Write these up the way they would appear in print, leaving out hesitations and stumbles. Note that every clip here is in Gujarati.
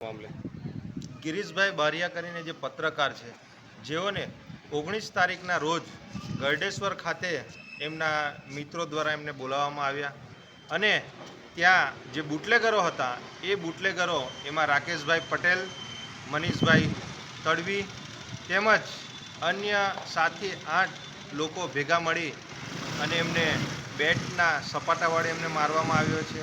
મામલે ગિરીશભાઈ બારિયા કરીને જે પત્રકાર છે, જેઓને 19 તારીખના રોજ ગરડેશ્વર ખાતે એમના મિત્રો દ્વારા એમને બોલાવવામાં આવ્યા અને ત્યાં જે બુટલેગરો હતા એ બુટલેગરો એમાં રાકેશભાઈ પટેલ, મનીષભાઈ તડવી તેમજ અન્ય 7 થી 8 લોકો ભેગા મળી અને એમને બેટના સપાટા વડે એમને મારવામાં આવ્યો છે.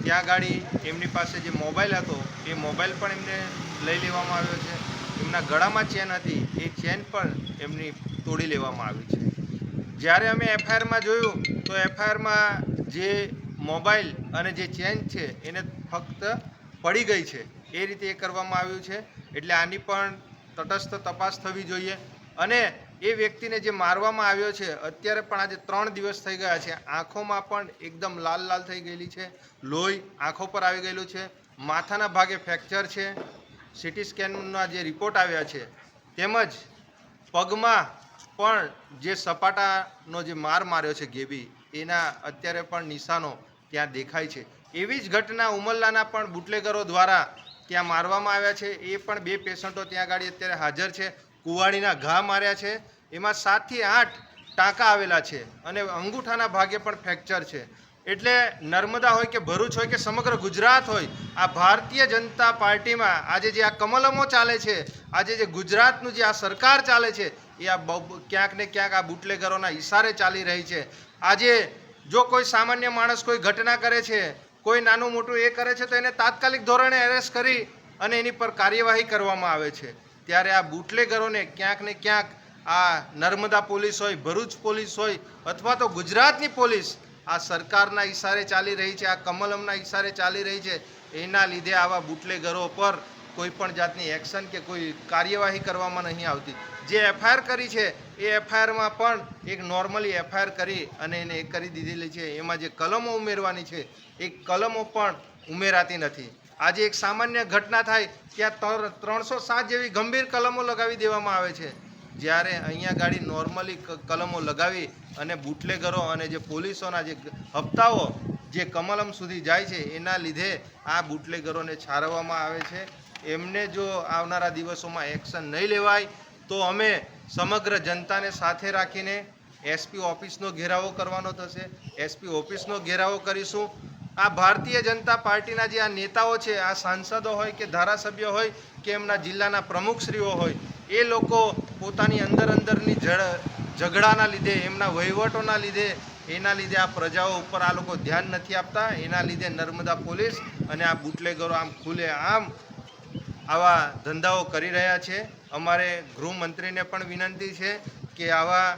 ત્યાં ગાડી એમની પાસે જે મોબાઈલ હતો એ મોબાઈલ પણ એમને લઈ લેવામાં આવ્યો છે. એમના ગળામાં ચેન હતી, એ ચેન પણ એમની તોડી લેવામાં આવી છે. જ્યારે અમે એફઆઈઆરમાં જોયું તો એફઆઈઆરમાં જે મોબાઈલ અને જે ચેન છે એને ફક્ત પડી ગઈ છે, એ રીતે એ કરવામાં આવ્યું છે. એટલે આની પણ તટસ્થ તપાસ થવી જોઈએ અને એ વ્યક્તિને જે મારવામાં આવ્યો છે અત્યારે પણ આજે 3 દિવસ થઈ ગયા છે, આંખોમાં પણ એકદમ લાલ લાલ થઈ ગયેલી છે, લોહી આંખો પર આવી ગયેલું છે, માથાના ભાગે ફ્રેક્ચર છે, સીટી સ્કેનના જે રિપોર્ટ આવ્યા છે તેમજ પગમાં પણ જે સપાટાનો જે માર માર્યો છે ગેબી, એના અત્યારે પણ નિશાનો ત્યાં દેખાય છે. એવી જ ઘટના ઉમરલાના પણ બુટલેગરો દ્વારા ત્યાં મારવામાં આવ્યા છે. એ પણ 2 પેશન્ટો ત્યાં ગાડી અત્યારે હાજર છે. કુવાડીના ઘા માર્યા છે, એમાં 7 થી 8 ટાંકા આવેલા છે અને અંગૂઠાના ભાગે પણ ફ્રેક્ચર છે. એટલે નર્મદા હોય કે ભરૂચ હોય કે સમગ્ર ગુજરાત હોય, આ ભારતીય જનતા પાર્ટીમાં આજે જે આ કમલમો ચાલે છે, આજે જે ગુજરાતનું જે આ સરકાર ચાલે છે, એ આ ક્યાંક ને ક્યાંક આ બુટલેગરોના ઈશારે ચાલી રહી છે. આજે જો કોઈ સામાન્ય માણસ કોઈ ઘટના કરે છે, કોઈ નાનું મોટું એ કરે છે તો એને તાત્કાલિક ધોરણે એરેસ્ટ કરી અને એની પર કાર્યવાહી કરવામાં આવે છે. ત્યારે આ બુટલેગરોને ક્યાંક ને ક્યાંક આ નર્મદા પોલીસ હોય, ભરૂચ પોલીસ હોય અથવા તો ગુજરાતની પોલીસ આ સરકારના ઈશારે ચાલી રહી છે, આ કમલમના ઈશારે ચાલી રહી છે. એના લીધે આવા બુટલેગરો પર કોઈ પણ જાતની એક્શન કે કોઈ કાર્યવાહી કરવામાં નહીં આવતી. જે એફઆઈઆર કરી છે એ એફઆઈઆરમાં પણ એક નોર્મલી એફઆઈઆર કરી અને એને કરી દીધેલી છે. એમાં જે કલમો ઉમેરવાની છે એ કલમો પણ ઉમેરાતી નથી. આજે એક સામાન્ય ઘટના થાય ત્યાં 307 જેવી ગંભીર કલમો લગાવી દેવામાં આવે છે, જ્યારે અહીંયા ગાડી નોર્મલી કલમો લગાવી અને બુટલેગરો અને જે પોલીસોના જે હપ્તાઓ જે કમલમ સુધી જાય છે એના લીધે આ બુટલેગરોને છારવામાં આવે છે. એમને જો આવનારા દિવસોમાં એક્શન નહીં લેવાય તો અમે સમગ્ર જનતાને સાથે રાખીને એસપી ઓફિસનો ઘેરાવો કરવાનો થશે. એસપી ઓફિસનો ઘેરાવો કરીશું. આ ભારતીય જનતા પાર્ટીના જે આ નેતાઓ છે, આ સાંસદો હોય કે ધારાસભ્ય હોય કે એમના જિલ્લાના પ્રમુખશ્રીઓ હોય, એ લોકો પોતાની અંદરની ઝઘડાના લીધે, એમના વહીવટોના લીધે, એના લીધે આ પ્રજાઓ ઉપર આ લોકો ધ્યાન નથી આપતા. એના લીધે નર્મદા પોલીસ અને આ બુટલેગરો આમ ખુલે આમ આવા ધંધાઓ કરી રહ્યા છે. અમારે ગૃહમંત્રીને પણ વિનંતી છે કે આવા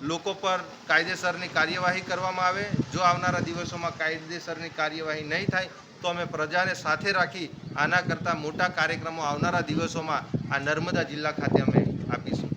લોકો પર કાયદેસરની કાર્યવાહી કરવામાં આવે. જો આવનારા દિવસોમાં કાયદેસરની કાર્યવાહી નહીં થાય તો અમે પ્રજાને સાથે રાખી આના કરતાં મોટા કાર્યક્રમો આવનારા દિવસોમાં આ નર્મદા જિલ્લા ખાતે અમે આપીશું.